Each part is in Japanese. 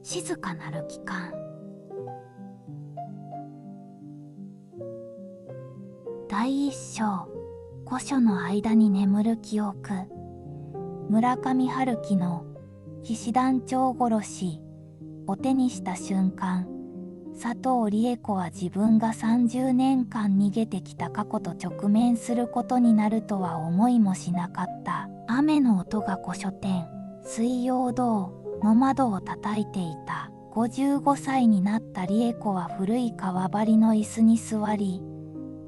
静かなる期間。第一章、古書の間に眠る記憶。村上春樹の騎士団長殺しを手にした瞬間、佐藤理恵子は自分が30年間逃げてきた過去と直面することになるとは思いもしなかった。雨の音が古書店水曜堂の窓を叩いていた。55歳になった理恵子は古い革張りの椅子に座り、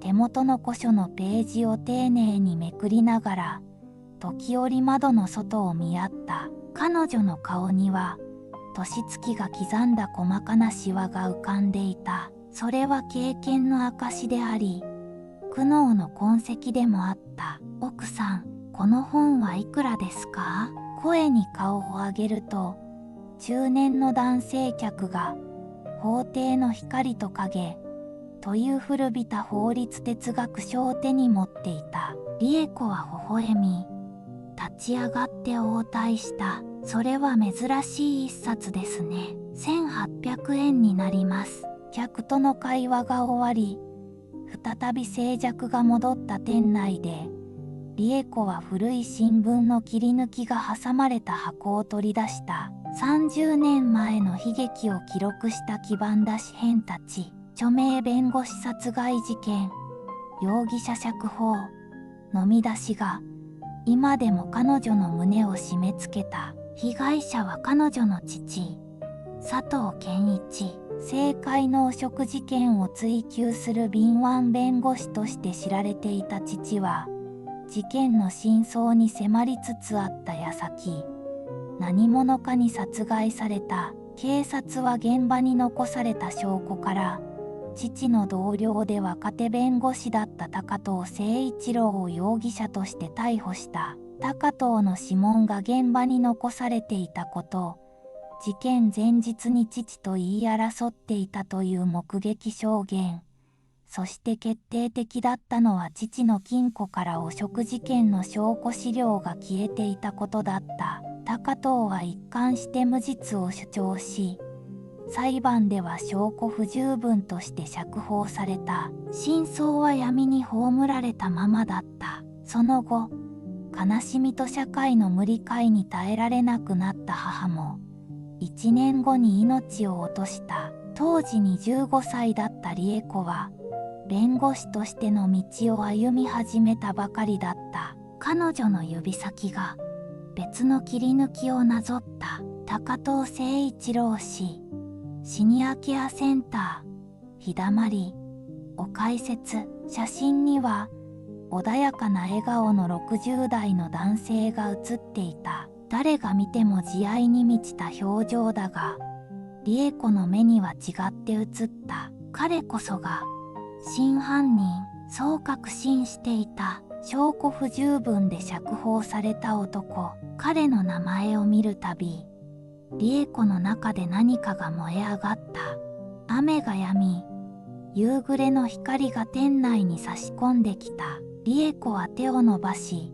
手元の古書のページを丁寧にめくりながら、時折窓の外を見合った。彼女の顔には、年月が刻んだ細かなシワが浮かんでいた。それは経験の証であり、苦悩の痕跡でもあった。奥さん、この本はいくらですか？声に顔を上げると、中年の男性客が、法廷の光と影、という古びた法律哲学書を手に持っていた。理恵子は微笑み、立ち上がって応対した。それは珍しい一冊ですね。1800円になります。客との会話が終わり、再び静寂が戻った店内で、理恵子は古い新聞の切り抜きが挟まれた箱を取り出した。30年前の悲劇を記録した黄ばんだ紙片たち。著名弁護士殺害事件、容疑者釈放の見出しが、今でも彼女の胸を締め付けた。被害者は彼女の父、佐藤健一。政界の汚職事件を追及する敏腕弁護士として知られていた父は、事件の真相に迫りつつあった矢先、何者かに殺害された。警察は現場に残された証拠から、父の同僚で若手弁護士だった高藤誠一郎を容疑者として逮捕した。高藤の指紋が現場に残されていたこと、事件前日に父と言い争っていたという目撃証言、そして決定的だったのは父の金庫から汚職事件の証拠資料が消えていたことだった。高藤は一貫して無実を主張し、裁判では証拠不十分として釈放された。真相は闇に葬られたままだった。その後、悲しみと社会の無理解に耐えられなくなった母も、1年後に命を落とした。当時25歳だった理恵子は、弁護士としての道を歩み始めたばかりだった。彼女の指先が、別の切り抜きをなぞった。高藤誠一郎氏。シニアケアセンター、日だまりを解説。写真には、穏やかな笑顔の60代の男性が写っていた。誰が見ても慈愛に満ちた表情だが、理恵子の目には違って映った。彼こそが、真犯人、そう確信していた。証拠不十分で釈放された男。彼の名前を見るたび、理恵子の中で何かが燃え上がった。雨が止み、夕暮れの光が店内に差し込んできた。理恵子は手を伸ばし、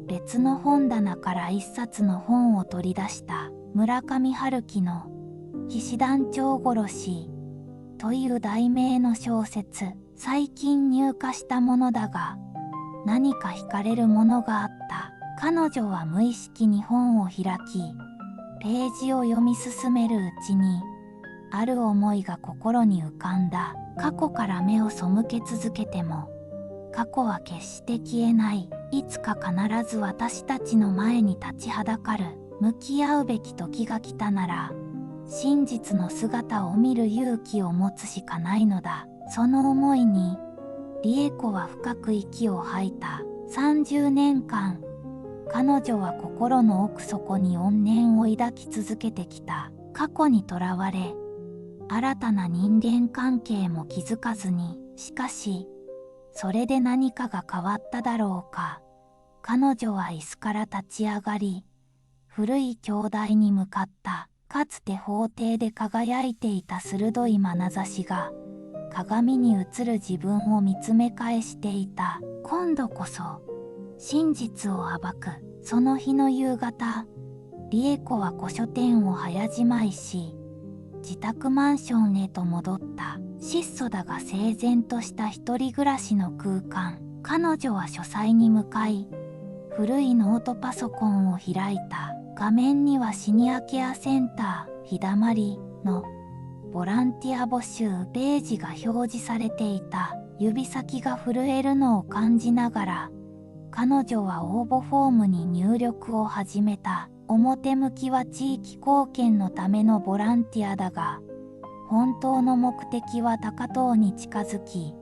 別の本棚から一冊の本を取り出した。村上春樹の騎士団長殺しという題名の小説。最近入荷したものだが、何か惹かれるものがあった。彼女は無意識に本を開き、ページを読み進めるうちに、ある思いが心に浮かんだ。過去から目を背け続けても、過去は決して消えない。いつか必ず私たちの前に立ちはだかる。向き合うべき時が来たなら、真実の姿を見る勇気を持つしかないのだ。その思いに、理恵子は深く息を吐いた。30年間、彼女は心の奥底に怨念を抱き続けてきた。過去にとらわれ、新たな人間関係も築かずに、しかし、それで何かが変わっただろうか。彼女は椅子から立ち上がり、古い鏡台に向かった。かつて法廷で輝いていた鋭い眼差しが、鏡に映る自分を見つめ返していた。今度こそ、真実を暴く。その日の夕方、理恵子は古書店を早じまいし、自宅マンションへと戻った。質素だが整然とした一人暮らしの空間。彼女は書斎に向かい、古いノートパソコンを開いた。画面にはシニアケアセンター日だまりのボランティア募集ページが表示されていた。指先が震えるのを感じながら、彼女は応募フォームに入力を始めた。表向きは地域貢献のためのボランティアだが、本当の目的は高藤に近づき、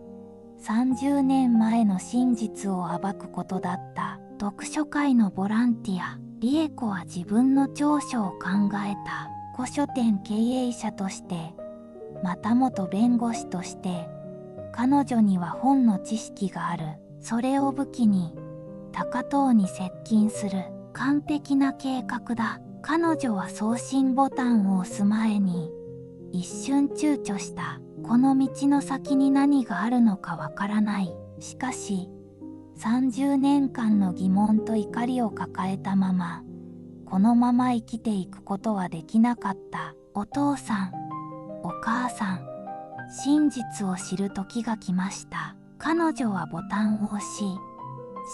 30年前の真実を暴くことだった。読書会のボランティア。理恵子は自分の長所を考えた。古書店経営者として、また元弁護士として、彼女には本の知識がある。それを武器に、高藤に接近する。完璧な計画だ。彼女は送信ボタンを押す前に、一瞬躊躇した。この道の先に何があるのかわからない。しかし、30年間の疑問と怒りを抱えたまま、このまま生きていくことはできなかった。お父さん、お母さん、真実を知る時が来ました。彼女はボタンを押し、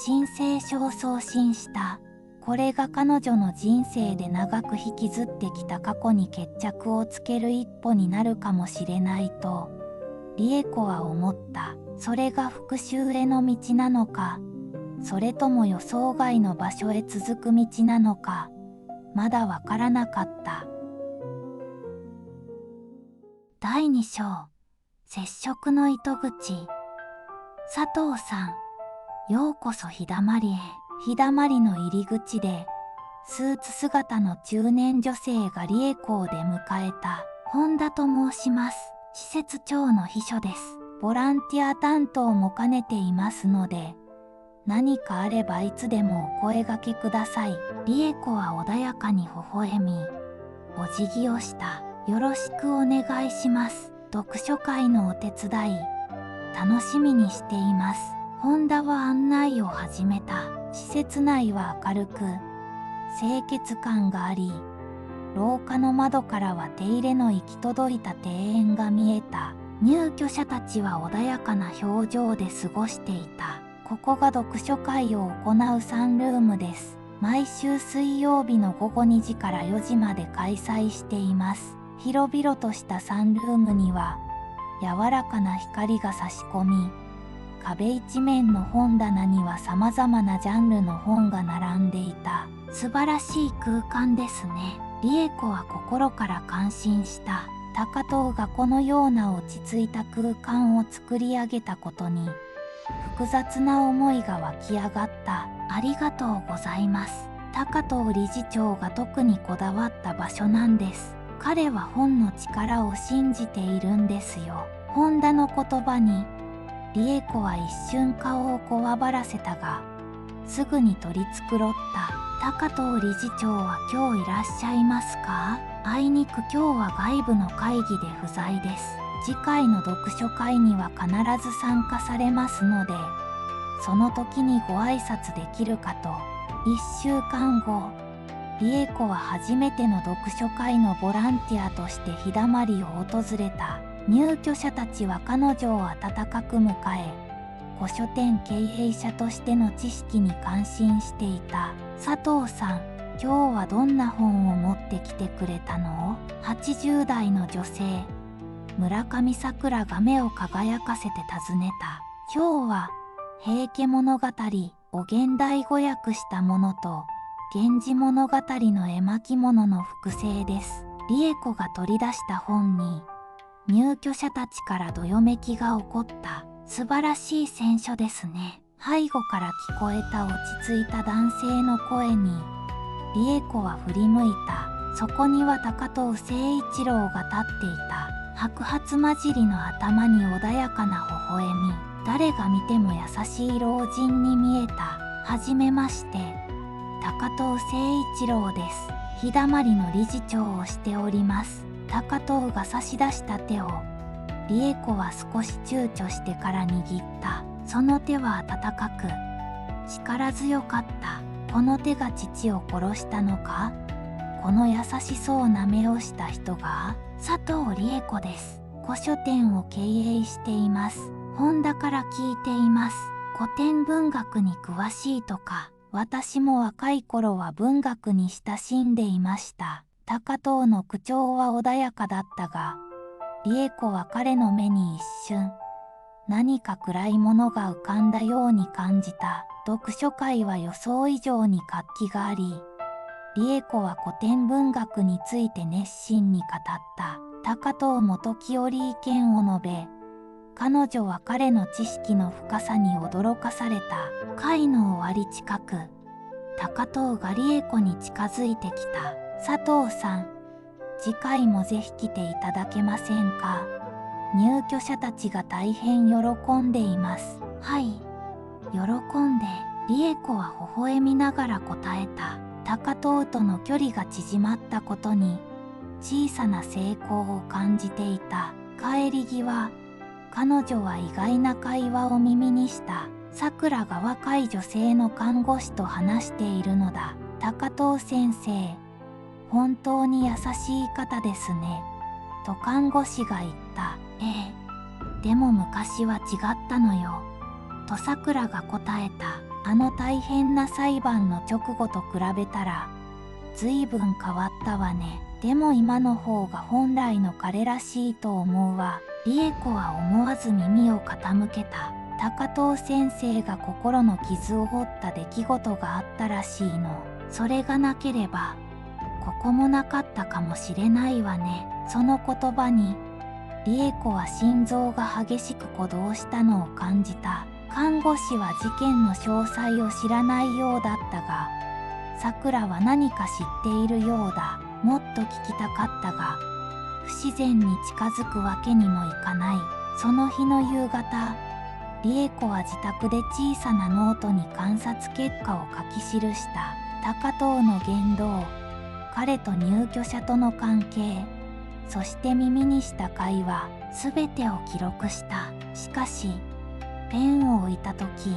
申請書を送信した。これが彼女の人生で長く引きずってきた過去に決着をつける一歩になるかもしれないと、理恵子は思った。それが復讐への道なのか、それとも予想外の場所へ続く道なのか、まだわからなかった。第2章、接触の糸口。佐藤さん、ようこそ日だまりへ。日だまりの入り口で、スーツ姿の中年女性が理恵子を出迎えた。本田と申します。施設長の秘書です。ボランティア担当も兼ねていますので、何かあればいつでもお声掛けください。理恵子は穏やかに微笑み、お辞儀をした。よろしくお願いします。読書会のお手伝い、楽しみにしています。本田は案内を始めた。施設内は明るく、清潔感があり、廊下の窓からは手入れの行き届いた庭園が見えた。入居者たちは穏やかな表情で過ごしていた。ここが読書会を行うサンルームです。毎週水曜日の午後2時から4時まで開催しています。広々としたサンルームには、柔らかな光が差し込み、壁一面の本棚には様々なジャンルの本が並んでいた。素晴らしい空間ですね。理恵子は心から感心した。高藤がこのような落ち着いた空間を作り上げたことに、複雑な思いが湧き上がった。ありがとうございます。高藤理事長が特にこだわった場所なんです。彼は本の力を信じているんですよ。本田の言葉に、理恵子は一瞬顔をこわばらせたが、すぐに取り繕った。高藤理事長は今日いらっしゃいますか？あいにく今日は外部の会議で不在です。次回の読書会には必ず参加されますので、その時にご挨拶できるかと。1週間後、理恵子は初めての読書会のボランティアとして日だまりを訪れた。入居者たちは彼女を温かく迎え、古書店経営者としての知識に感心していた。佐藤さん、今日はどんな本を持ってきてくれたの？80代の女性、村上さくらが目を輝かせて尋ねた。今日は、平家物語を現代語訳したものと、源氏物語の絵巻物の複製です。理恵子が取り出した本に、入居者たちからどよめきが起こった。素晴らしい選書ですね。背後から聞こえた落ち着いた男性の声に、理恵子は振り向いた。そこには高藤清一郎が立っていた。白髪混じりの頭に穏やかな微笑み。誰が見ても優しい老人に見えた。はじめまして。高藤清一郎です。日だまりの理事長をしております。高藤が差し出した手を、理恵子は少し躊躇してから握った。その手は温かく、力強かった。この手が父を殺したのか？この優しそうな目をした人が、佐藤理恵子です。古書店を経営しています。本田から聞いています。古典文学に詳しいとか。私も若い頃は文学に親しんでいました。高藤の口調は穏やかだったが、理恵子は彼の目に一瞬、何か暗いものが浮かんだように感じた。読書会は予想以上に活気があり、理恵子は古典文学について熱心に語った。高藤も時折意見を述べ、彼女は彼の知識の深さに驚かされた。会の終わり近く、高藤が理恵子に近づいてきた。佐藤さん、次回もぜひ来ていただけませんか。入居者たちが大変喜んでいます。はい、喜んで。理恵子は微笑みながら答えた。高藤との距離が縮まったことに小さな成功を感じていた。帰り際、彼女は意外な会話を耳にした。さくらが若い女性の看護師と話しているのだ。高藤先生、本当に優しい方ですね。と看護師が言った。ええ、でも昔は違ったのよ。とさくらが答えた。あの大変な裁判の直後と比べたら、随分変わったわね。でも今の方が本来の彼らしいと思うわ。理恵子は思わず耳を傾けた。高藤先生が心の傷を負った出来事があったらしいの。それがなければ、ここもなかったかもしれないわね。その言葉に、理恵子は心臓が激しく鼓動したのを感じた。看護師は事件の詳細を知らないようだったが、さくらは何か知っているようだ。もっと聞きたかったが、不自然に近づくわけにもいかない。その日の夕方、理恵子は自宅で小さなノートに観察結果を書き記した。高藤の言動、彼と入居者との関係、そして耳にした会話、すべてを記録した。しかし、ペンを置いたとき、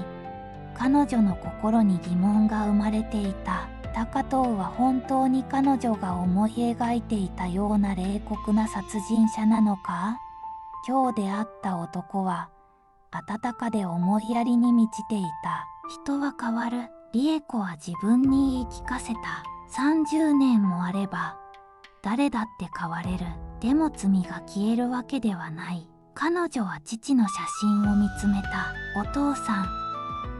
彼女の心に疑問が生まれていた。高藤は本当に彼女が思い描いていたような冷酷な殺人者なのか。今日出会った男は、温かで思いやりに満ちていた。人は変わる。理恵子は自分に言い聞かせた。30年もあれば、誰だって変われる。でも罪が消えるわけではない。彼女は父の写真を見つめた。お父さん、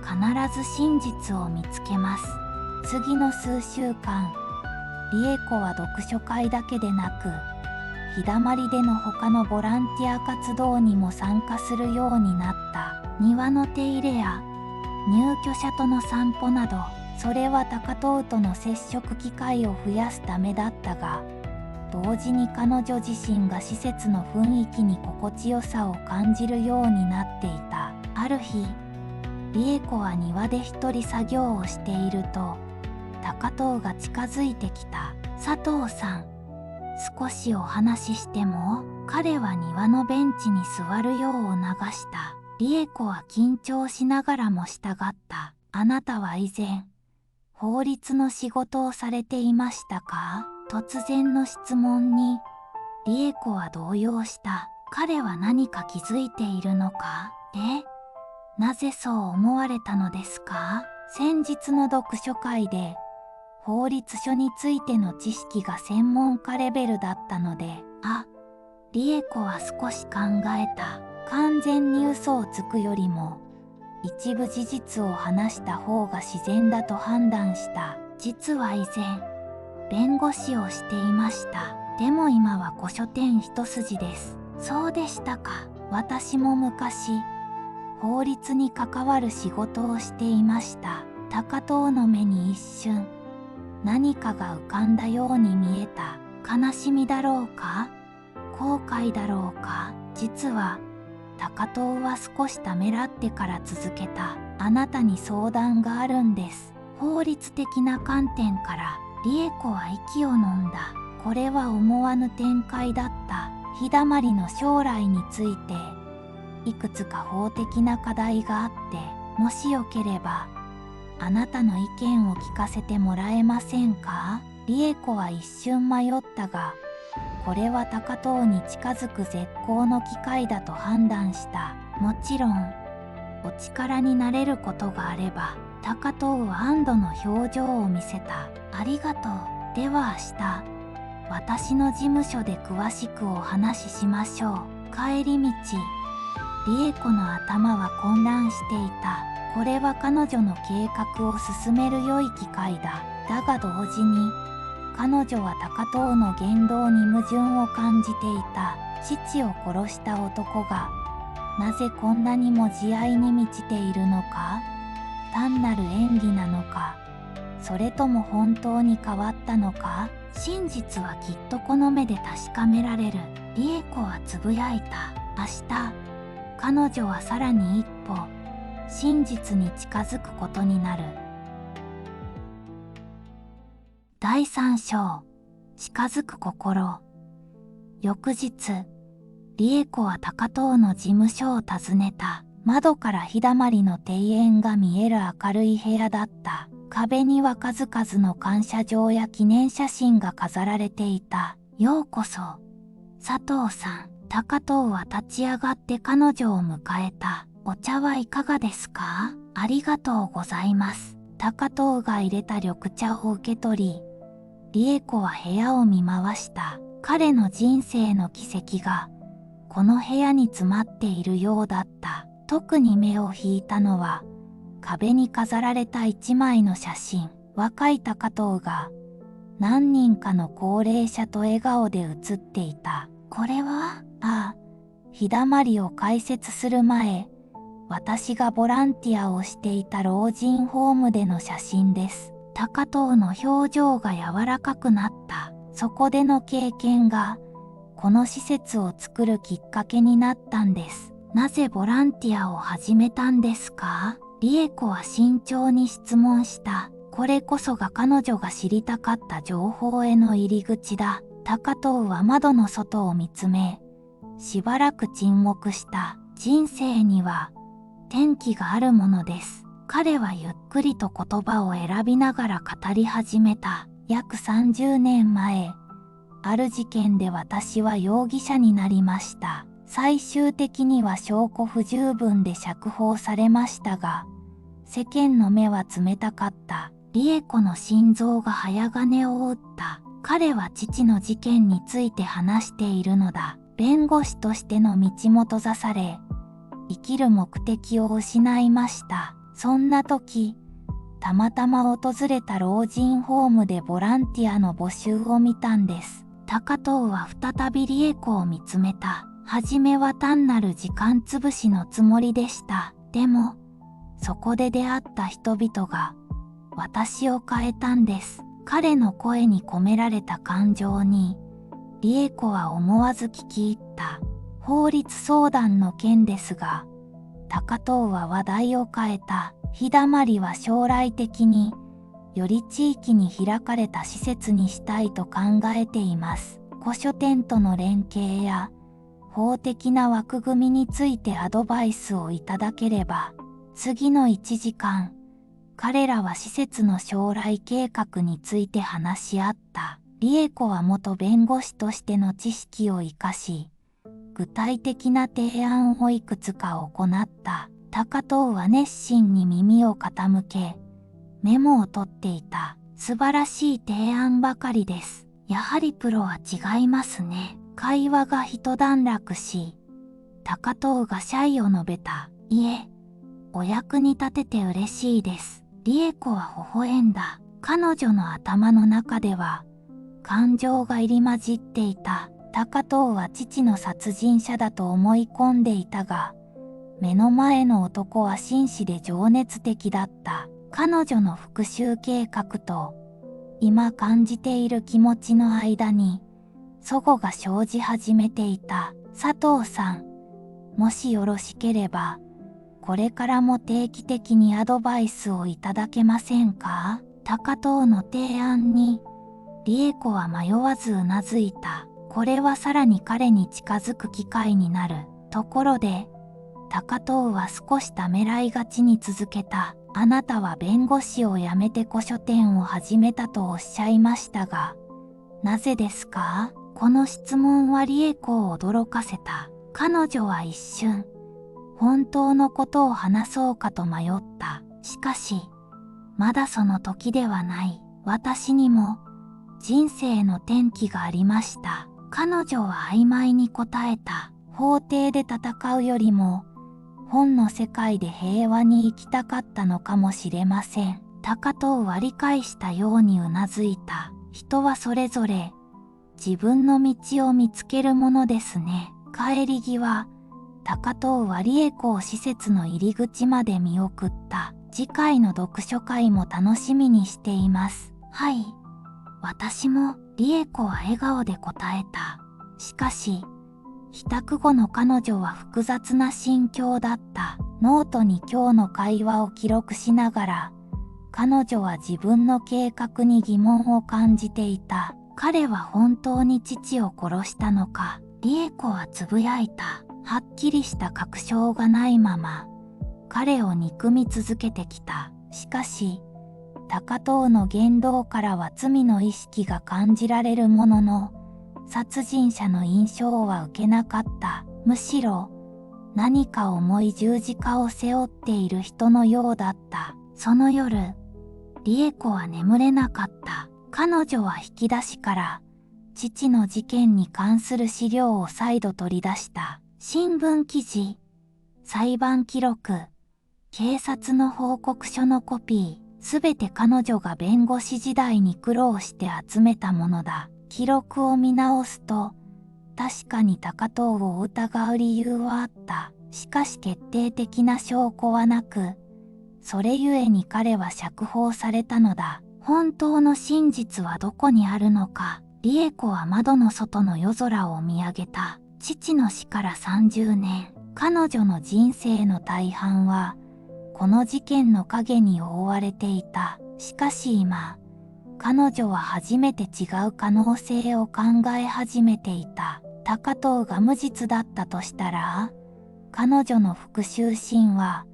必ず真実を見つけます。次の数週間、理恵子は読書会だけでなく、日だまりでの他のボランティア活動にも参加するようになった。庭の手入れや入居者との散歩など、それは高藤との接触機会を増やすためだったが、同時に彼女自身が施設の雰囲気に心地よさを感じるようになっていた。ある日、理恵子は庭で一人作業をしていると、高藤が近づいてきた。佐藤さん、少しお話ししても。彼は庭のベンチに座るよう促した。理恵子は緊張しながらも従った。あなたは以前、法律の仕事をされていましたか。突然の質問に、理恵子は動揺した。彼は何か気づいているのか。なぜそう思われたのですか。先日の読書会で、法律書についての知識が専門家レベルだったので、理恵子は少し考えた。完全に嘘をつくよりも、一部事実を話した方が自然だと判断した。実は以前、弁護士をしていました。でも今は古書店一筋です。そうでしたか。私も昔、法律に関わる仕事をしていました。高藤の目に一瞬、何かが浮かんだように見えた。悲しみだろうか、後悔だろうか。実は、高藤は少しためらってから続けた。あなたに相談があるんです。法律的な観点から、理恵子は息を飲んだ。これは思わぬ展開だった。日だまりの将来について、いくつか法的な課題があって、もしよければ、あなたの意見を聞かせてもらえませんか。理恵子は一瞬迷ったが、これは高藤に近づく絶好の機会だと判断した。もちろんお力になれることがあれば。高藤は安堵の表情を見せた。ありがとう。では明日私の事務所で詳しくお話ししましょう。帰り道、理恵子の頭は混乱していた。これは彼女の計画を進める良い機会だ。だが同時に彼女は高藤の言動に矛盾を感じていた。父を殺した男がなぜこんなにも慈愛に満ちているのか。単なる演技なのか、それとも本当に変わったのか。真実はきっとこの目で確かめられる。理恵子はつぶやいた。明日彼女はさらに一歩真実に近づくことになる。第3章、近づく心。翌日、理恵子は高藤の事務所を訪ねた。窓から日だまりの庭園が見える明るい部屋だった。壁には数々の感謝状や記念写真が飾られていた。ようこそ、佐藤さん。高藤は立ち上がって彼女を迎えた。お茶はいかがですか？ありがとうございます。高藤が入れた緑茶を受け取り、理恵子は部屋を見回した。彼の人生の軌跡がこの部屋に詰まっているようだった。特に目を引いたのは壁に飾られた一枚の写真。若い高藤が何人かの高齢者と笑顔で写っていた。これは、日だまりを解説する前、私がボランティアをしていた老人ホームでの写真です。高藤の表情が柔らかくなった。そこでの経験がこの施設を作るきっかけになったんです。なぜボランティアを始めたんですか？理恵子は慎重に質問した。これこそが彼女が知りたかった情報への入り口だ。高藤は窓の外を見つめ、しばらく沈黙した。人生には転機があるものです。彼はゆっくりと言葉を選びながら語り始めた。約30年前、ある事件で私は容疑者になりました。最終的には証拠不十分で釈放されましたが、世間の目は冷たかった。理恵子の心臓が早金を打った。彼は父の事件について話しているのだ。弁護士としての道も閉ざされ、生きる目的を失いました。そんな時、たまたま訪れた老人ホームでボランティアの募集を見たんです。高藤は再び理恵子を見つめた。はじめは単なる時間つぶしのつもりでした。でも、そこで出会った人々が私を変えたんです。彼の声に込められた感情に、理恵子は思わず聞き入った。法律相談の件ですが、高藤は話題を変えた。日だまりは将来的により地域に開かれた施設にしたいと考えています。古書店との連携や法的な枠組みについてアドバイスをいただければ。次の1時間、彼らは施設の将来計画について話し合った。理恵子は元弁護士としての知識を生かし、具体的な提案をいくつか行った。高藤は熱心に耳を傾け、メモを取っていた。素晴らしい提案ばかりです。やはりプロは違いますね。会話が一段落し、高藤が謝意を述べた。いえ、お役に立てて嬉しいです。理恵子は微笑んだ。彼女の頭の中では、感情が入り混じっていた。高藤は父の殺人者だと思い込んでいたが、目の前の男は紳士で情熱的だった。彼女の復讐計画と、今感じている気持ちの間に、齟齬が生じ始めていた。佐藤さん、もしよろしければ、これからも定期的にアドバイスをいただけませんか？高藤の提案に、理恵子は迷わずうなずいた。これはさらに彼に近づく機会になる。ところで、高藤は少しためらいがちに続けた。あなたは弁護士を辞めて古書店を始めたとおっしゃいましたが、なぜですか？この質問は理恵子を驚かせた。彼女は一瞬、本当のことを話そうかと迷った。しかし、まだその時ではない。私にも人生の転機がありました。彼女は曖昧に答えた。法廷で戦うよりも、本の世界で平和に生きたかったのかもしれません。高藤は理解したようにうなずいた。人はそれぞれ自分の道を見つけるものですね。帰り際、高藤は理恵子を施設の入り口まで見送った。次回の読書会も楽しみにしています。はい。私も、理恵子は笑顔で答えた。しかし、帰宅後の彼女は複雑な心境だった。ノートに今日の会話を記録しながら、彼女は自分の計画に疑問を感じていた。彼は本当に父を殺したのか。理恵子はつぶやいた。はっきりした確証がないまま、彼を憎み続けてきた。しかし、高藤の言動からは罪の意識が感じられるものの、殺人者の印象は受けなかった。むしろ、何か重い十字架を背負っている人のようだった。その夜、理恵子は眠れなかった。彼女は引き出しから、父の事件に関する資料を再度取り出した。新聞記事、裁判記録、警察の報告書のコピー、すべて彼女が弁護士時代に苦労して集めたものだ。記録を見直すと、確かに高藤を疑う理由はあった。しかし決定的な証拠はなく、それゆえに彼は釈放されたのだ。本当の真実はどこにあるのか。理恵子は窓の外の夜空を見上げた。父の死から30年。彼女の人生の大半は、この事件の影に覆われていた。しかし今、彼女は初めて違う可能性を考え始めていた。高藤が無実だったとしたら、彼女の復讐心は、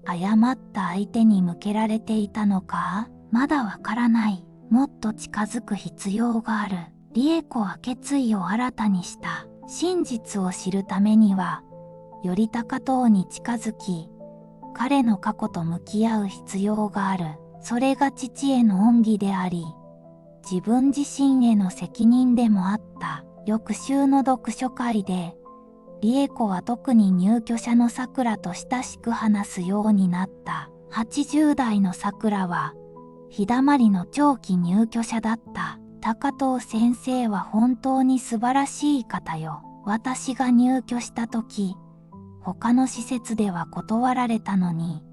誤った相手に向けられていたのか？まだわからない。もっと近づく必要がある。理恵子は決意を新たにした。真実を知るためには、より高藤に近づき、彼の過去と向き合う必要がある。それが父への恩義であり、自分自身への責任でもあった。翌週の読書会で、理恵子は特に入居者の桜と親しく話すようになった。80代の桜は、日だまりの長期入居者だった。高藤先生は本当に素晴らしい方よ。私が入居した時、他の施設では断られたのに、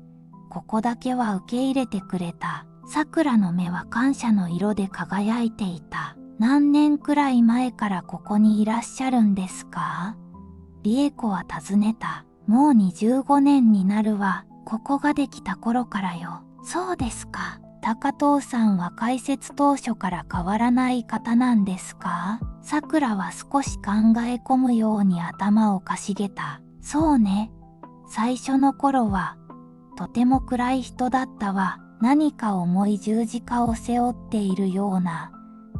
ここだけは受け入れてくれた。桜の目は感謝の色で輝いていた。何年くらい前からここにいらっしゃるんですか？理恵子は尋ねた。もう25年になるわ。ここができた頃からよ。そうですか。高藤さんは開設当初から変わらない方なんですか？桜は少し考え込むように頭をかしげた。そうね。最初の頃は、とても暗い人だったわ。何か重い十字架を背負っているような。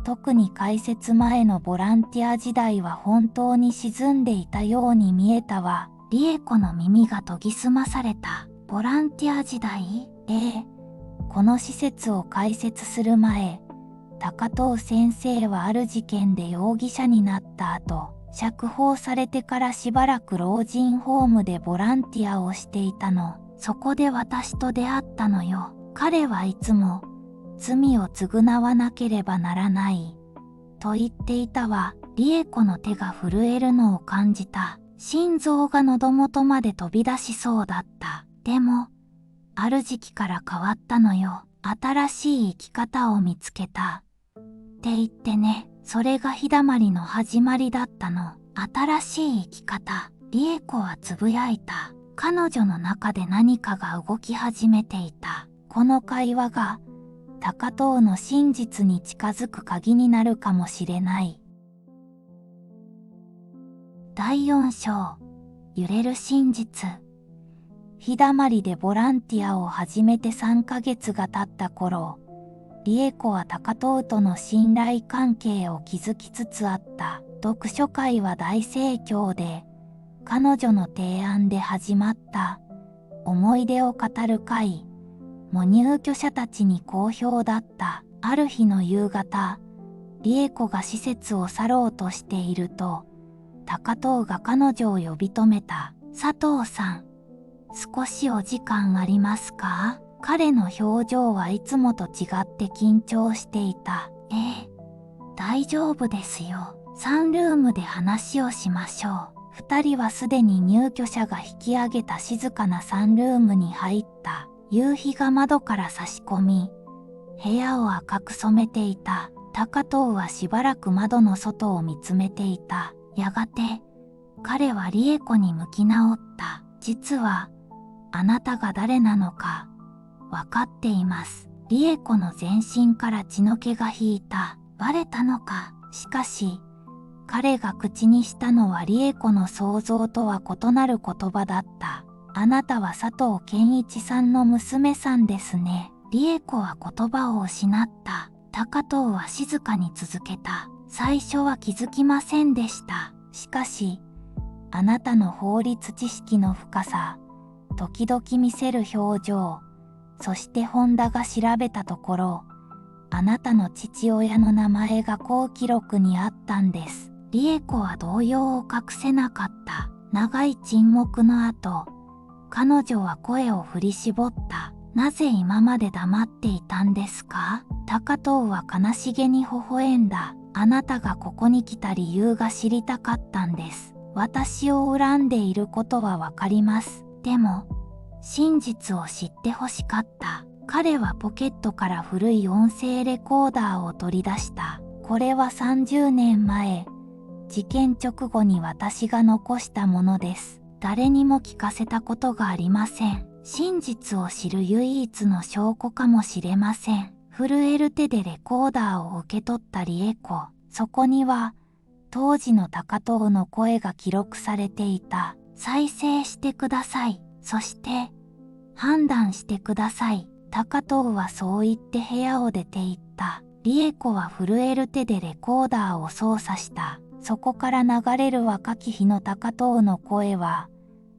特に開設前のボランティア時代は本当に沈んでいたように見えたわ。理恵子の耳が研ぎ澄まされた。ボランティア時代？ええ。この施設を開設する前、高藤先生はある事件で容疑者になった後、釈放されてからしばらく老人ホームでボランティアをしていたの。そこで私と出会ったのよ。彼はいつも、罪を償わなければならない。と言っていたわ。理恵子の手が震えるのを感じた。心臓が喉元まで飛び出しそうだった。でも、ある時期から変わったのよ。新しい生き方を見つけた。って言ってね、それが日だまりの始まりだったの。新しい生き方。理恵子はつぶやいた。彼女の中で何かが動き始めていた。この会話が、高藤の真実に近づく鍵になるかもしれない。第4章、揺れる真実。日だまりでボランティアを始めて3ヶ月が経った頃、理恵子は高藤との信頼関係を築きつつあった。読書会は大盛況で、彼女の提案で始まった思い出を語る会も入居者たちに好評だった。ある日の夕方、理恵子が施設を去ろうとしていると、高藤が彼女を呼び止めた。佐藤さん、少しお時間ありますか？彼の表情はいつもと違って緊張していた。大丈夫ですよ。サンルームで話をしましょう。二人はすでに入居者が引き上げた静かなサンルームに入った。夕日が窓から差し込み、部屋を赤く染めていた。高藤はしばらく窓の外を見つめていた。やがて、彼は理恵子に向き直った。実は、あなたが誰なのか、わかっています。理恵子の全身から血の気が引いた。バレたのか。しかし、彼が口にしたのは理恵子の想像とは異なる言葉だった。あなたは佐藤健一さんの娘さんですね。理恵子は言葉を失った。高藤は静かに続けた。最初は気づきませんでした。しかし、あなたの法律知識の深さ、時々見せる表情、そして本田が調べたところ、あなたの父親の名前が公記録にあったんです。理恵子は動揺を隠せなかった。長い沈黙の後、彼女は声を振り絞った。なぜ今まで黙っていたんですか？高藤は悲しげに微笑んだ。あなたがここに来た理由が知りたかったんです。私を恨んでいることはわかります。でも、真実を知ってほしかった。彼はポケットから古い音声レコーダーを取り出した。これは30年前、事件直後に私が残したものです。誰にも聞かせたことがありません。真実を知る唯一の証拠かもしれません。震える手でレコーダーを受け取った理恵子。そこには、当時の高藤の声が記録されていた。再生してください。そして、判断してください。高藤はそう言って部屋を出て行った。理恵子は震える手でレコーダーを操作した。そこから流れる若き日の高藤の声は、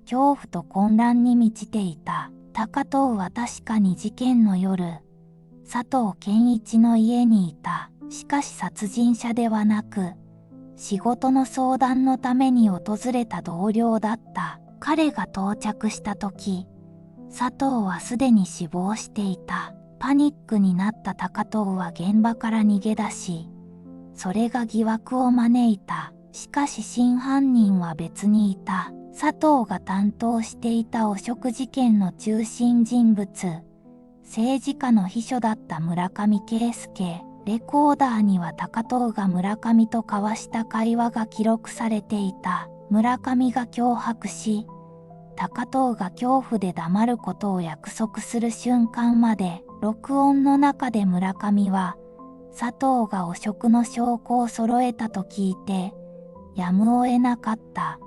恐怖と混乱に満ちていた。高藤は確かに事件の夜、佐藤健一の家にいた。しかし殺人者ではなく、仕事の相談のために訪れた同僚だった。彼が到着した時、佐藤はすでに死亡していた。パニックになった高藤は現場から逃げ出し、それが疑惑を招いた。しかし真犯人は別にいた。佐藤が担当していた汚職事件の中心人物、政治家の秘書だった村上圭介。レコーダーには高藤が村上と交わした会話が記録されていた。村上が脅迫し、高藤が恐怖で黙ることを約束する瞬間まで、録音の中で村上は、佐藤が汚職の証拠を揃えたと聞いて、やむを得なかった、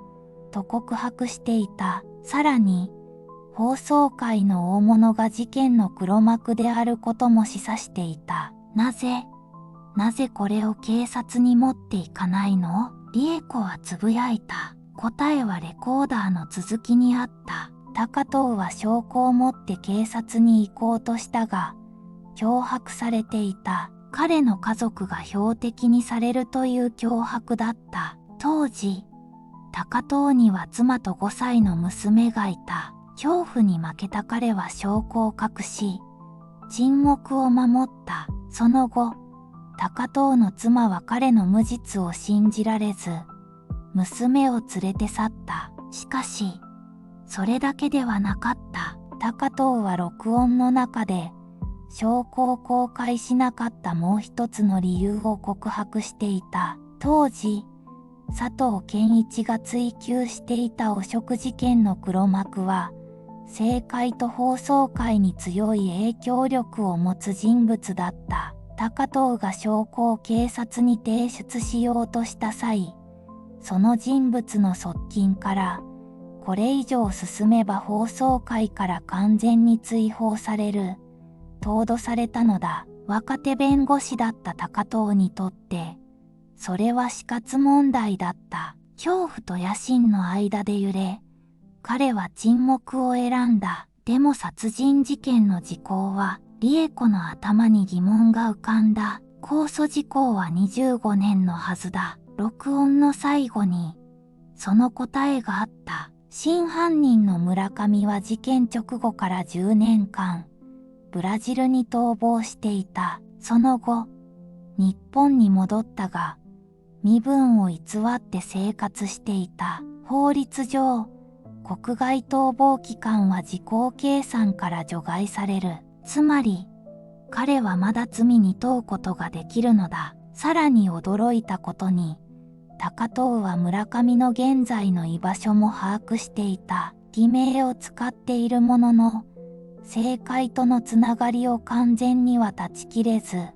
と告白していた。さらに、放送界の大物が事件の黒幕であることも示唆していた。なぜこれを警察に持っていかないの？理恵子はつぶやいた。答えはレコーダーの続きにあった。高藤は証拠を持って警察に行こうとしたが、脅迫されていた。彼の家族が標的にされるという脅迫だった。当時、高藤には妻と5歳の娘がいた。恐怖に負けた彼は証拠を隠し、沈黙を守った。その後、高藤の妻は彼の無実を信じられず、娘を連れて去った。しかし、それだけではなかった。高藤は録音の中で、証拠を公開しなかったもう一つの理由を告白していた。当時、佐藤健一が追及していた汚職事件の黒幕は、政界と放送界に強い影響力を持つ人物だった。高藤が証拠を警察に提出しようとした際、その人物の側近から、これ以上進めば放送界から完全に追放される、と脅されたのだ。若手弁護士だった高藤にとって、それは死活問題だった。恐怖と野心の間で揺れ、彼は沈黙を選んだ。でも殺人事件の時効は、理恵子の頭に疑問が浮かんだ。控訴時効は25年のはずだ。録音の最後に、その答えがあった。真犯人の村上は事件直後から10年間、ブラジルに逃亡していた。その後、日本に戻ったが、身分を偽って生活していた。法律上、国外逃亡期間は時効計算から除外される。つまり、彼はまだ罪に問うことができるのだ。さらに驚いたことに、高藤は村上の現在の居場所も把握していた。偽名を使っているものの、政界とのつながりを完全には断ち切れず、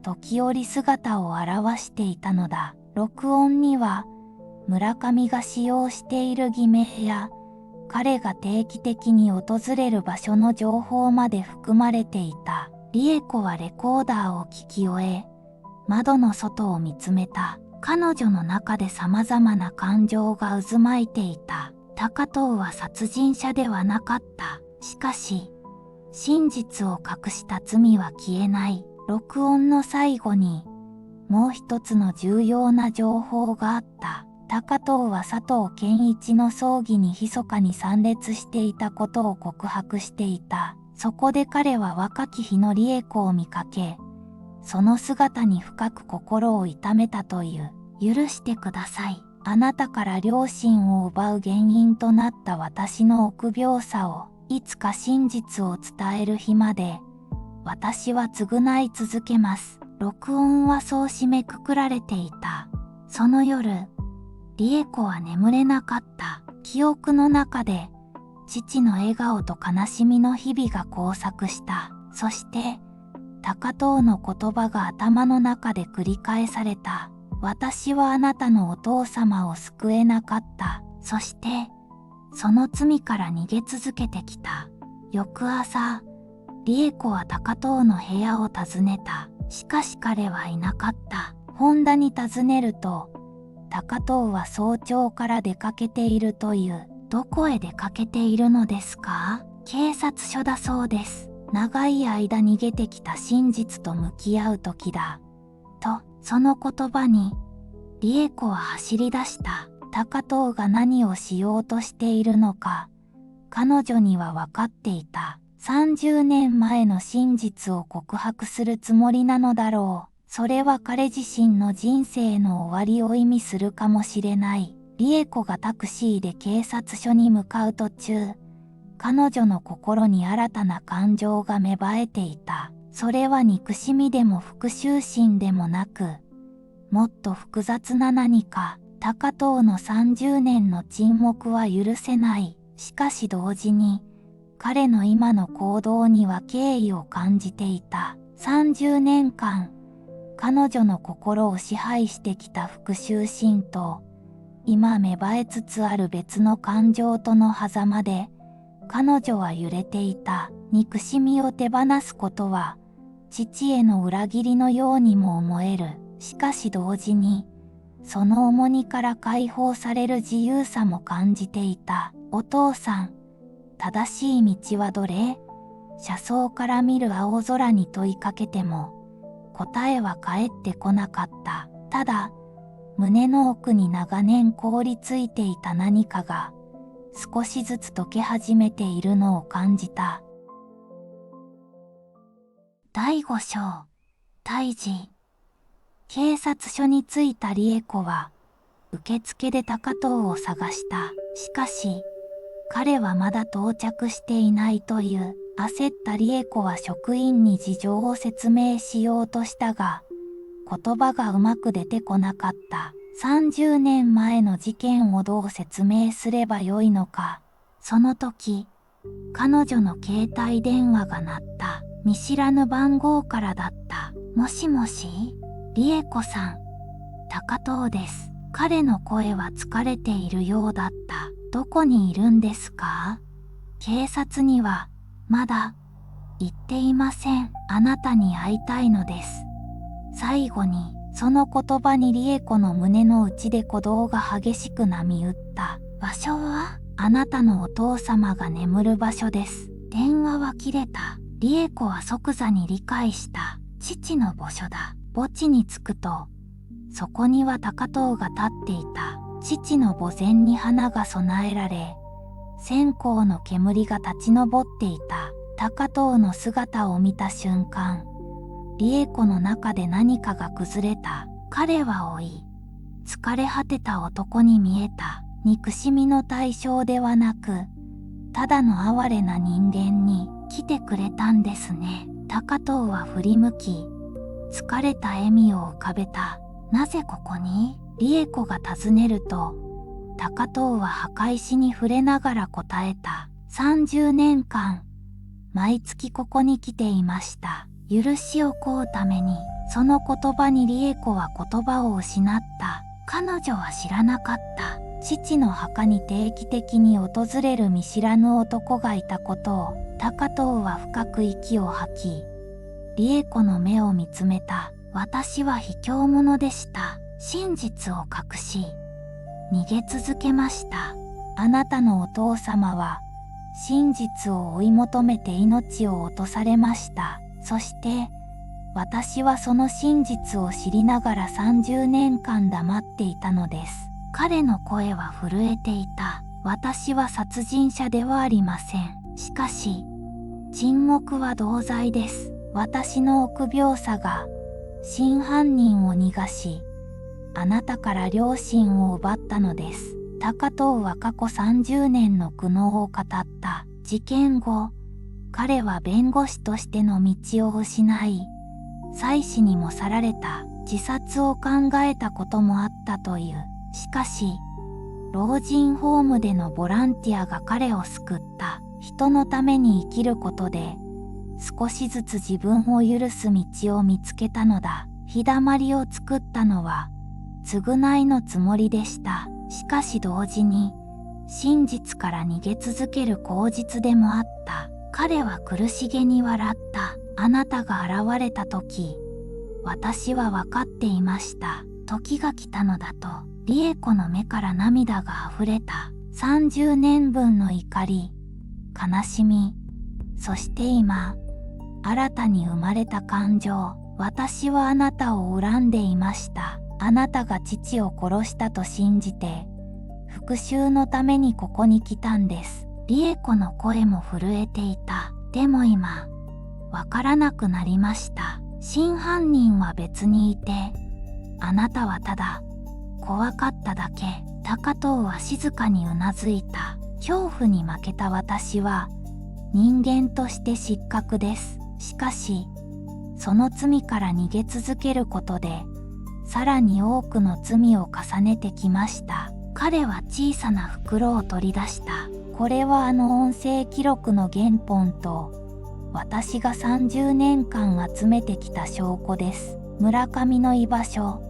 時折姿を現していたのだ。録音には、村上が使用している偽名や、彼が定期的に訪れる場所の情報まで含まれていた。理恵子はレコーダーを聞き終え、窓の外を見つめた。彼女の中で様々な感情が渦巻いていた。高藤は殺人者ではなかった。しかし、真実を隠した罪は消えない。録音の最後に、もう一つの重要な情報があった。高藤は佐藤健一の葬儀に密かに参列していたことを告白していた。そこで彼は若き日の理恵子を見かけ、その姿に深く心を痛めたという。許してください。あなたから良心を奪う原因となった私の臆病さを、いつか真実を伝える日まで、私は償い続けます。録音はそう締めくくられていた。その夜、理恵子は眠れなかった。記憶の中で、父の笑顔と悲しみの日々が交錯した。そして、高藤の言葉が頭の中で繰り返された。私はあなたのお父様を救えなかった。そして、その罪から逃げ続けてきた。翌朝、理恵子は高藤の部屋を訪ねた。しかし彼はいなかった。本田に尋ねると、高藤は早朝から出かけているという。どこへ出かけているのですか？警察署だそうです。長い間逃げてきた真実と向き合う時だ。と、その言葉に、理恵子は走り出した。高藤が何をしようとしているのか、彼女には分かっていた。30年前の真実を告白するつもりなのだろう。それは彼自身の人生の終わりを意味するかもしれない。理恵子がタクシーで警察署に向かう途中、彼女の心に新たな感情が芽生えていた。それは憎しみでも復讐心でもなく、もっと複雑な何か。高藤の30年の沈黙は許せない。しかし同時に、彼の今の行動には敬意を感じていた。30年間、彼女の心を支配してきた復讐心と、今芽生えつつある別の感情との狭間で、彼女は揺れていた。憎しみを手放すことは、父への裏切りのようにも思える。しかし同時に、その重荷から解放される自由さも感じていた。お父さん、正しい道はどれ？車窓から見る青空に問いかけても、答えは返ってこなかった。ただ、胸の奥に長年凍りついていた何かが、少しずつ溶け始めているのを感じた。第5章、胎児。警察署に着いた理恵子は、受付で高藤を探した。しかし、彼はまだ到着していないという。焦った理恵子は職員に事情を説明しようとしたが、言葉がうまく出てこなかった。30年前の事件をどう説明すればよいのか。その時、彼女の携帯電話が鳴った。見知らぬ番号からだった。もしもし？理恵子さん、高藤です。彼の声は疲れているようだった。どこにいるんですか？警察には、まだ、言っていません。あなたに会いたいのです。最後に、その言葉に理恵子の胸の内で鼓動が激しく波打った。場所は、あなたのお父様が眠る場所です。電話は切れた。理恵子は即座に理解した。父の墓所だ。墓地に着くと、そこには高藤が立っていた。父の墓前に花が供えられ、線香の煙が立ち上っていた。高藤の姿を見た瞬間、理恵子の中で何かが崩れた。彼は老い、疲れ果てた男に見えた。憎しみの対象ではなく、ただの哀れな人間に来てくれたんですね。高藤は振り向き、疲れた笑みを浮かべた。なぜここに？理恵子が尋ねると、高藤は墓石に触れながら答えた。30年間、毎月ここに来ていました。許しを請うために。その言葉に理恵子は言葉を失った。彼女は知らなかった。父の墓に定期的に訪れる見知らぬ男がいたことを。高藤は深く息を吐き、理恵子の目を見つめた。私は卑怯者でした。真実を隠し、逃げ続けました。あなたのお父様は、真実を追い求めて命を落とされました。そして、私はその真実を知りながら30年間黙っていたのです。彼の声は震えていた。私は殺人者ではありません。しかし、沈黙は同罪です。私の臆病さが、真犯人を逃がし、あなたから両親を奪ったのです。高藤は過去30年の苦悩を語った。事件後、彼は弁護士としての道を失い、妻子にも去られた。自殺を考えたこともあったという。しかし、老人ホームでのボランティアが彼を救った。人のために生きることで、少しずつ自分を許す道を見つけたのだ。日だまりを作ったのは、償いのつもりでした。しかし同時に、真実から逃げ続ける口実でもあった。彼は苦しげに笑った。あなたが現れた時、私は分かっていました。時が来たのだと。理恵子の目から涙が溢れた。30年分の怒り、悲しみ、そして今、新たに生まれた感情。私はあなたを恨んでいました。あなたが父を殺したと信じて、復讐のためにここに来たんです。理恵子の声も震えていた。でも今、わからなくなりました。真犯人は別にいて、あなたはただ、怖かっただけ。高藤は静かにうなずいた。恐怖に負けた私は、人間として失格です。しかし、その罪から逃げ続けることで、さらに多くの罪を重ねてきました。彼は小さな袋を取り出した。これはあの音声記録の原本と、私が30年間集めてきた証拠です。村上の居場所、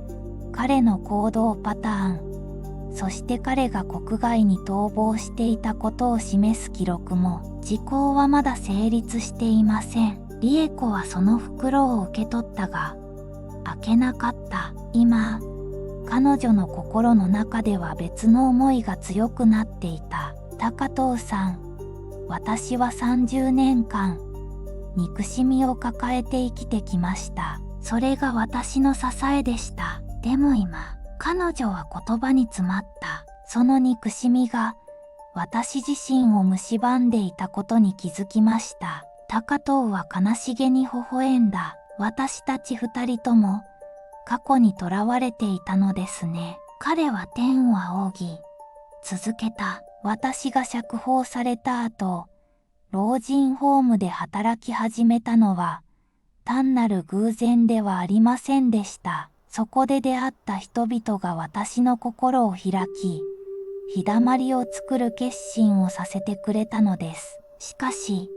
彼の行動パターン、そして彼が国外に逃亡していたことを示す記録も、時効はまだ成立していません。理恵子はその袋を受け取ったが、開けなかった。今、彼女の心の中では別の思いが強くなっていた。高藤さん、私は30年間、憎しみを抱えて生きてきました。それが私の支えでした。でも今、彼女は言葉に詰まった。その憎しみが、私自身を蝕んでいたことに気づきました。高藤は悲しげに微笑んだ。私たち二人とも、過去にとらわれていたのですね。彼は天を仰ぎ、続けた。私が釈放された後、老人ホームで働き始めたのは、単なる偶然ではありませんでした。そこで出会った人々が私の心を開き、日だまりを作る決心をさせてくれたのです。しかし、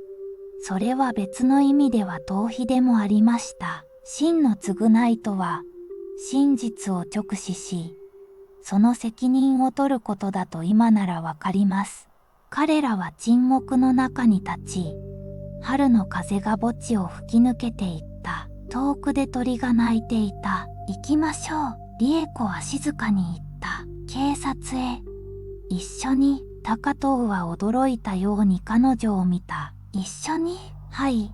それは別の意味では逃避でもありました。真の償いとは、真実を直視し、その責任を取ることだと今ならわかります。彼らは沈黙の中に立ち、春の風が墓地を吹き抜けていった。遠くで鳥が鳴いていた。行きましょう。理恵子は静かに言った。警察へ。一緒に。高藤は驚いたように彼女を見た。一緒に？はい。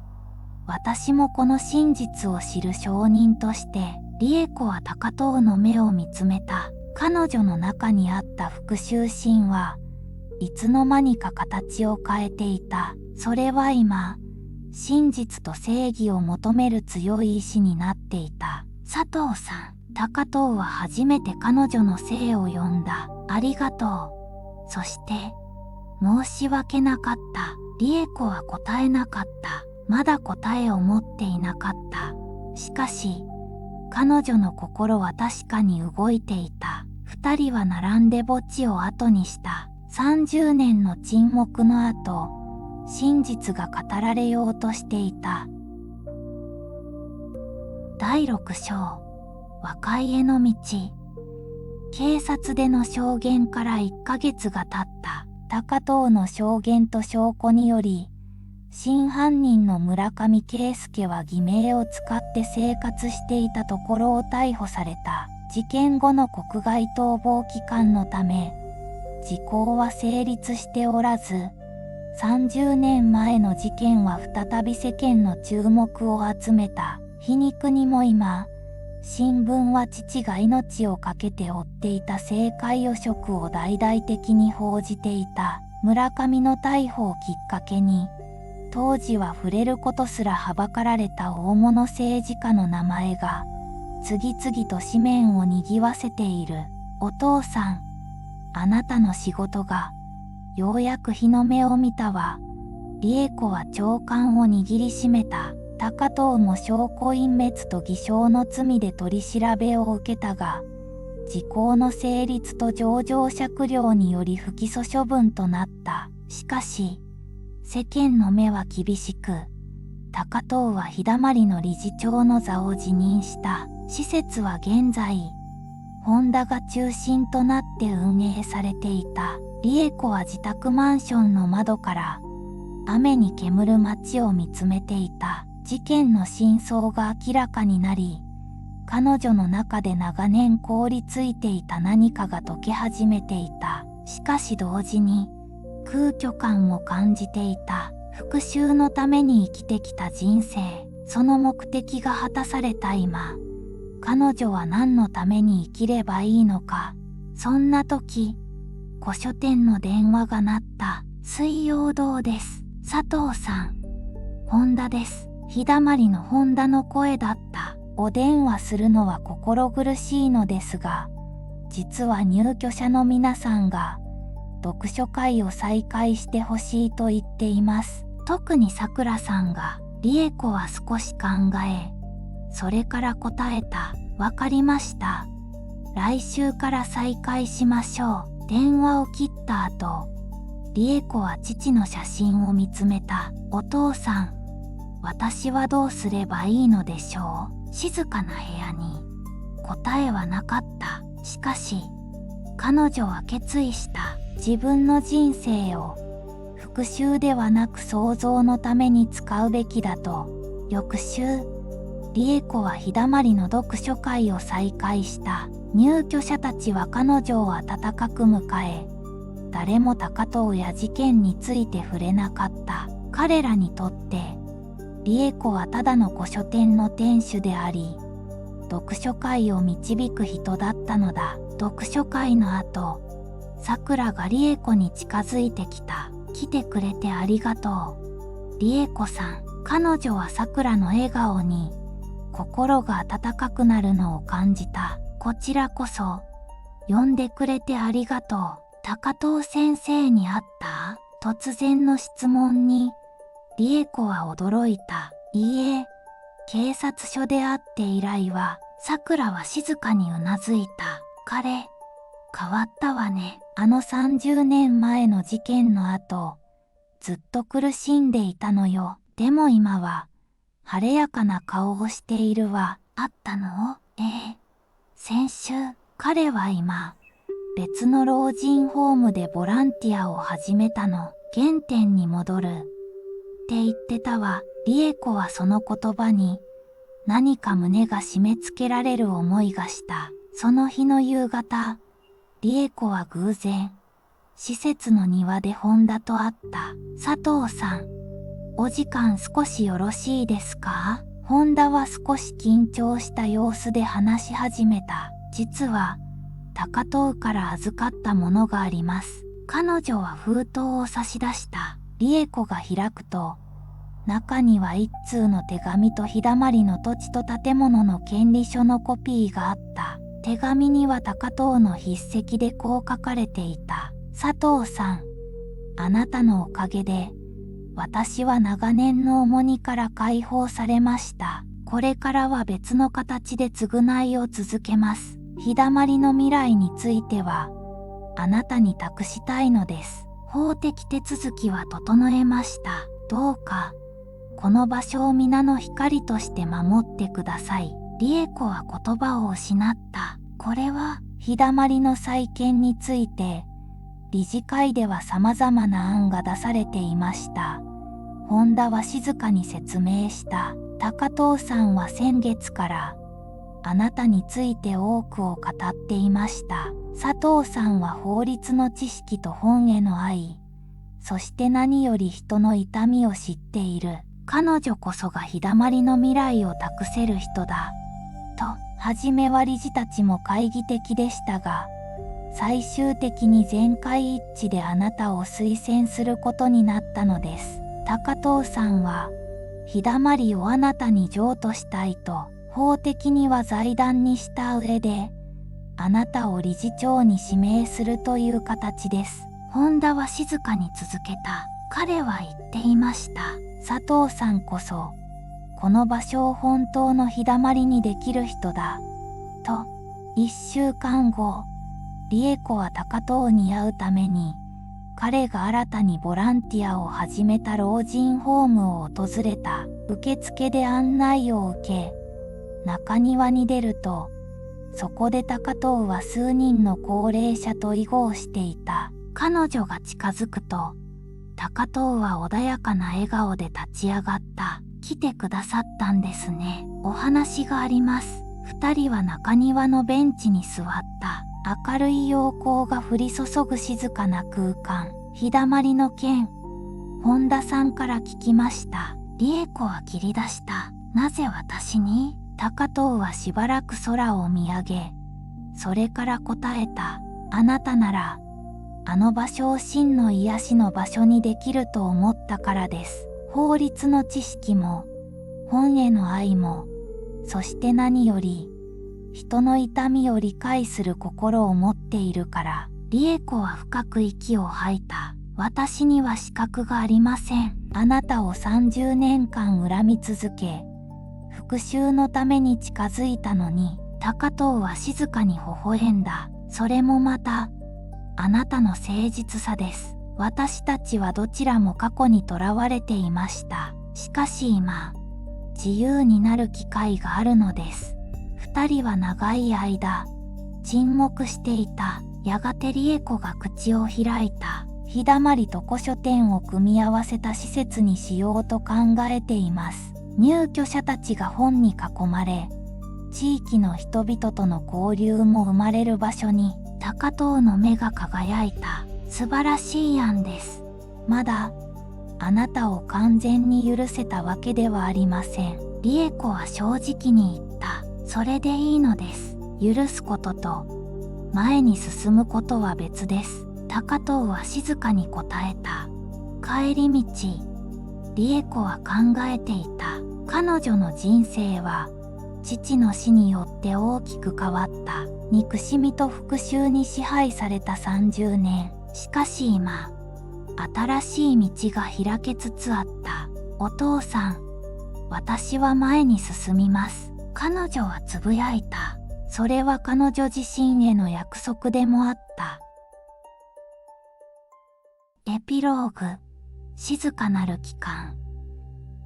私もこの真実を知る証人として。理恵子は高藤の目を見つめた。彼女の中にあった復讐心はいつの間にか形を変えていた。それは今、真実と正義を求める強い意志になっていた。佐藤さん。高藤は初めて彼女の姓を呼んだ。ありがとう。そして、申し訳なかった。理恵子は答えなかった。まだ答えを持っていなかった。しかし、彼女の心は確かに動いていた。二人は並んで墓地を後にした。30年の沈黙の後、真実が語られようとしていた。第6章、和解への道。警察での証言から1ヶ月が経った。高藤の証言と証拠により、真犯人の村上圭介は偽名を使って生活していたところを逮捕された。事件後の国外逃亡期間のため、時効は成立しておらず、30年前の事件は再び世間の注目を集めた。皮肉にも今、新聞は父が命を懸けて追っていた政界汚職を大々的に報じていた。村上の逮捕をきっかけに、当時は触れることすらはばかられた大物政治家の名前が次々と紙面を賑わせている。お父さん、あなたの仕事がようやく日の目を見たわ。理恵子は長官を握りしめた。高藤も証拠隠滅と偽証の罪で取り調べを受けたが、時効の成立と情状酌量により不起訴処分となった。しかし、世間の目は厳しく、高藤は日だまりの理事長の座を辞任した。施設は現在、ホンダが中心となって運営されていた。理恵子は自宅マンションの窓から雨に煙る街を見つめていた。事件の真相が明らかになり、彼女の中で長年凍りついていた何かが溶け始めていた。しかし同時に空虚感も感じていた。復讐のために生きてきた人生、その目的が果たされた今、彼女は何のために生きればいいのか。そんな時、古書店の電話が鳴った。水曜堂です。佐藤さん。本田です。日だまりの本田の声だった。お電話するのは心苦しいのですが、実は入居者の皆さんが読書会を再開してほしいと言っています。特にさくらさんが。理恵子は少し考え、それから答えた。わかりました。来週から再開しましょう。電話を切った後、理恵子は父の写真を見つめた。お父さん、私はどうすればいいのでしょう。静かな部屋に答えはなかった。しかし彼女は決意した。自分の人生を復讐ではなく創造のために使うべきだと。翌週、理恵子は日だまりの読書会を再開した。入居者たちは彼女を温かく迎え、誰も高藤や事件について触れなかった。彼らにとって理恵子はただの古書店の店主であり、読書会を導く人だったのだ。読書会の後、さくらが理恵子に近づいてきた。来てくれてありがとう。理恵子さん。彼女はさくらの笑顔に心が温かくなるのを感じた。こちらこそ。呼んでくれてありがとう。高藤先生に会った？突然の質問に理恵子は驚いた。いいえ、警察署で会って以来は。さくらは静かにうなずいた。彼、変わったわね。あの30年前の事件の後、ずっと苦しんでいたのよ。でも今は、晴れやかな顔をしているわ。会ったの？ええ。先週、彼は今、別の老人ホームでボランティアを始めたの。原点に戻る。って言ってたわ。理恵子はその言葉に何か胸が締め付けられる思いがした。その日の夕方、理恵子は偶然、施設の庭で本田と会った。佐藤さん、お時間少しよろしいですか？本田は少し緊張した様子で話し始めた。実は、高遠から預かったものがあります。彼女は封筒を差し出した。理恵子が開くと、中には一通の手紙と日だまりの土地と建物の権利書のコピーがあった。手紙には高遠の筆跡でこう書かれていた。佐藤さん、あなたのおかげで、私は長年の重荷から解放されました。これからは別の形で償いを続けます。日だまりの未来については、あなたに託したいのです。法的手続きは整えました。どうか、この場所を皆の光として守ってください。理恵子は言葉を失った。これは、日だまりの再建について、理事会では様々な案が出されていました。本田は静かに説明した。高藤さんは先月から、あなたについて多くを語っていました。佐藤さんは法律の知識と本への愛、そして何より人の痛みを知っている。彼女こそが日だまりの未来を託せる人だ。と、はじめは理事たちも懐疑的でしたが、最終的に全会一致であなたを推薦することになったのです。高藤さんは、日だまりをあなたに譲渡したいと、法的には財団にした上で、あなたを理事長に指名するという形です。本田は静かに続けた。彼は言っていました。佐藤さんこそ、この場所を本当の日だまりにできる人だ。と、1週間後、理恵子は高遠に会うために、彼が新たにボランティアを始めた老人ホームを訪れた。受付で案内を受け、中庭に出ると、そこで高遠は数人の高齢者と囲碁をしていた。彼女が近づくと、高遠は穏やかな笑顔で立ち上がった。来てくださったんですね。お話があります。二人は中庭のベンチに座った。明るい陽光が降り注ぐ静かな空間。日だまりの件、本田さんから聞きました。理恵子は切り出した。なぜ私に？高遠はしばらく空を見上げ、それから答えた。あなたなら、あの場所を真の癒しの場所にできると思ったからです。法律の知識も、本への愛も、そして何より、人の痛みを理解する心を持っているから。理恵子は深く息を吐いた。私には資格がありません。あなたを30年間恨み続け、復讐のために近づいたのに、高遠は静かに微笑んだ。それもまた、あなたの誠実さです。私たちはどちらも過去にとらわれていました。しかし今、自由になる機会があるのです。二人は長い間、沈黙していた。やがて理恵子が口を開いた。日だまりと古書店を組み合わせた施設にしようと考えています。入居者たちが本に囲まれ、地域の人々との交流も生まれる場所に、高遠の目が輝いた。素晴らしい案です。まだ、あなたを完全に許せたわけではありません。理恵子は正直に言った。それでいいのです。許すことと、前に進むことは別です。高遠は静かに答えた。帰り道、理恵子は考えていた。彼女の人生は、父の死によって大きく変わった。憎しみと復讐に支配された30年。しかし今、新しい道が開けつつあった。お父さん、私は前に進みます。彼女はつぶやいた。それは彼女自身への約束でもあった。エピローグ、静かなる期間。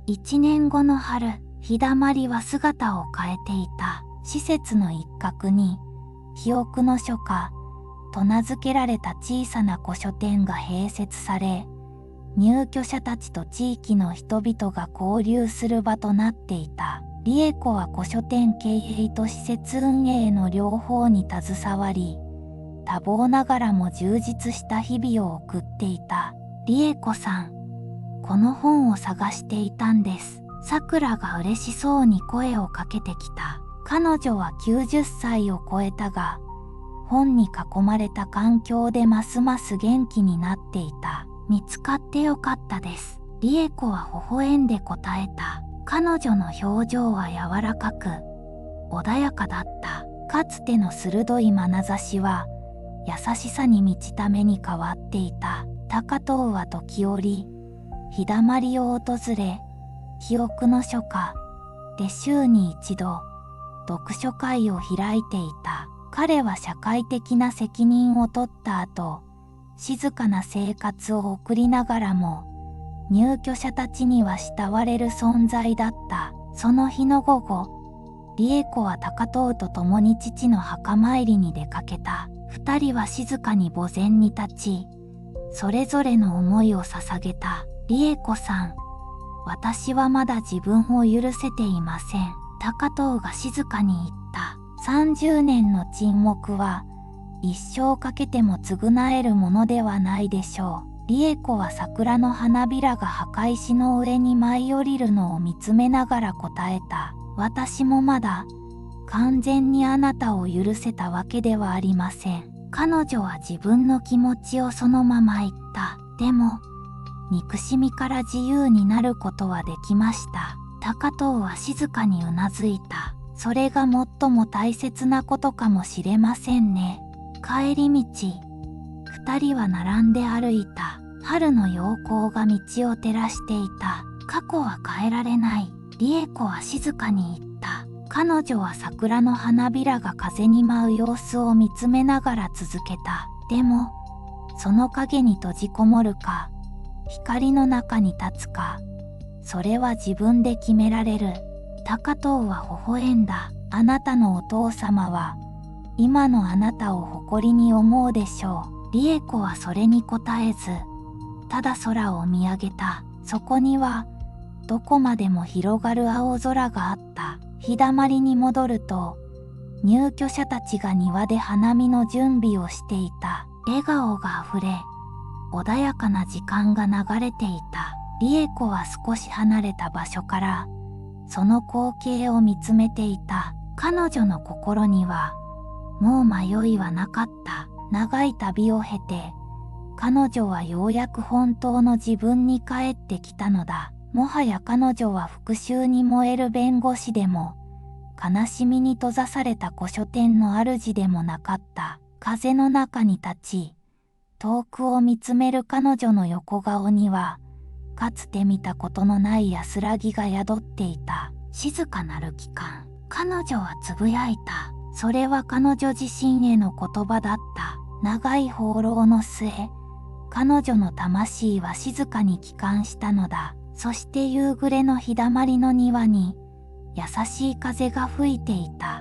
1年後の春、日だまりは姿を変えていた。施設の一角に、記憶の書家と名付けられた小さな古書店が併設され、入居者たちと地域の人々が交流する場となっていた。理恵子は古書店経営と施設運営の両方に携わり、多忙ながらも充実した日々を送っていた。理恵子さん、この本を探していたんです。さくらが嬉しそうに声をかけてきた。彼女は90歳を超えたが、本に囲まれた環境でますます元気になっていた。見つかってよかったです。理恵子は微笑んで答えた。彼女の表情は柔らかく、穏やかだった。かつての鋭い眼差しは、優しさに満ちた目に変わっていた。高藤は時折、日だまりを訪れ、記憶の書家で週に一度、読書会を開いていた。彼は社会的な責任を取った後、静かな生活を送りながらも、入居者たちには慕われる存在だった。その日の午後、理恵子は高藤と共に父の墓参りに出かけた。二人は静かに墓前に立ち、それぞれの思いを捧げた。理恵子さん、私はまだ自分を許せていません。高藤が静かに言った。30年の沈黙は、一生かけても償えるものではないでしょう。理恵子は桜の花びらが墓石の上に舞い降りるのを見つめながら答えた。私もまだ、完全にあなたを許せたわけではありません。彼女は自分の気持ちをそのまま言った。でも、憎しみから自由になることはできました。高藤は静かにうなずいた。それが最も大切なことかもしれませんね。帰り道、二人は並んで歩いた。春の陽光が道を照らしていた。過去は変えられない。理恵子は静かに言った。彼女は桜の花びらが風に舞う様子を見つめながら続けた。でも、その影に閉じこもるか、光の中に立つか、それは自分で決められる。高藤は微笑んだ。あなたのお父様は、今のあなたを誇りに思うでしょう。理恵子はそれに答えず、ただ空を見上げた。そこには、どこまでも広がる青空があった。日だまりに戻ると、入居者たちが庭で花見の準備をしていた。笑顔があふれ、穏やかな時間が流れていた。理恵子は少し離れた場所から、その光景を見つめていた。彼女の心には、もう迷いはなかった。長い旅を経て、彼女はようやく本当の自分に帰ってきたのだ。もはや彼女は復讐に燃える弁護士でも、悲しみに閉ざされた古書店の主でもなかった。風の中に立ち、遠くを見つめる彼女の横顔には、かつて見たことのない安らぎが宿っていた。静かなる期間、彼女はつぶやいた。それは彼女自身への言葉だった。長い放浪の末、彼女の魂は静かに帰還したのだ。そして夕暮れの日だまりの庭に、優しい風が吹いていた。